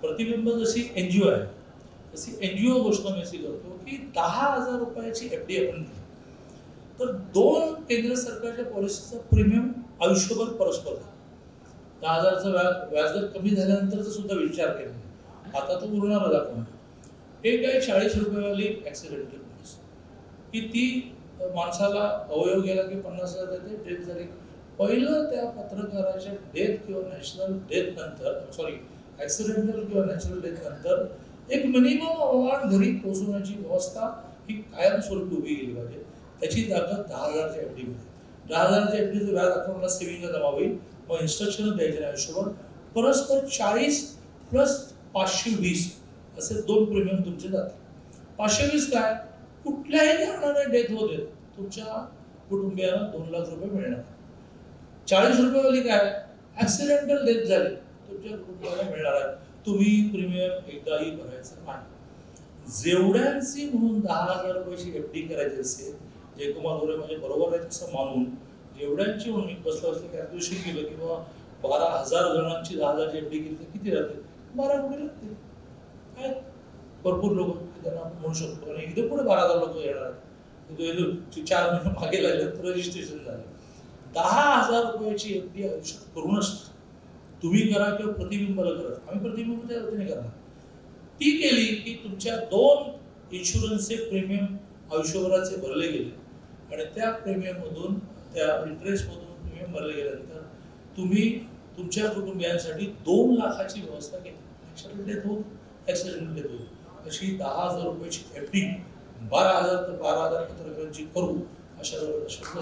प्रतिबिंब जशी एनजीओ आहे तशी एनजीओ घोषणा मी अशी करतो की 10,000 रुपयाची एफडी आपण दिली तर 2 केंद्र सरकारच्या पॉलिसीचा प्रीमियम आयुष्यभर परस्पर आहे. 10,000चा व्याजदर कमी झाल्यानंतरचा सुद्धा विचार केला नाही. आता तो उरणार दाखवणार. एक आहे 40 रुपयेवाली ॲक्सिडेंटल पॉलिसी की ती माणसाला अवयव गेला की 50,000 देते, डेथ झाली. पहिलं त्या पत्रकाराच्या डेथ किंवा नॅशनल डेथ नंतर ॲक्सिडेंटल किंवा नॅचरल डेथ नंतर एक मिनिमम अमाऊंट घरी पोहोचवण्याची व्यवस्था ही कायमस्वरूपी उभी केली पाहिजे. त्याची ताकद 10,000च्या एफडी मध्ये. 10,000च्या एफडीचं व्याज अकाउंटला सेव्हिंगला जमा होईल. मग इन्स्ट्रक्शन द्यायचे नाही आयुष्यभर. परस्पर 40 प्लस 520 असे 2 प्रीमियम तुमचे जातात. 520 काय? कुठल्याही कारणाने डेथ होते तुमच्या कुटुंबियांना 2 लाख रुपये मिळणार. 40 रुपयेवाली काय? ॲक्सिडेंटल डेथ झाली तुमच्या कुटुंबाला मिळणार आहे. तुम्ही प्रीमियम एकदाही भरायचं नाही. जेवढ्यांची म्हणून 10,000 रुपयाची एफडी करायची असेल, जयकुमार गोरे माझे बरोबर आहे तसं मानून जेवढ्यांची म्हणून मी बसलं कॅल्क्युलेशन केलं की बाबा 12,000 जणांची 10,000ची एफडी केली तर किती राहते? 12 कोटी लागतील. काय भरपूर लोक त्यांना आपण म्हणू शकतो आणि इथे पुढे 12,000 लोक येणार आहेत. 4 महिने मागे लागले तर रजिस्ट्रेशन झालं. 10,000 रुपयाची एफडी आयुष्यात करूनच तुम्ही करा किंवा प्रतिबिंबाला करा. आम्ही प्रतिबिंबाच्या वतीने करणार. ती केली की तुमच्या 2 इन्शुरन्सचे प्रीमियम आयुष्यभराचे भरले गेले आणि त्या प्रीमियममधून त्या इंटरेस्टमधून प्रीमियम भरले गेल्यानंतर तुम्ही तुमच्या कुटुंबियांसाठी 2 लाखाची व्यवस्था केली. ॲक्सिडेंट डेथ होऊन ॲक्सिडेंट डेथ होईल अशी 10,000 रुपयाची एफडी 12,000 ते 12,000 पत्रकारांची करू अशा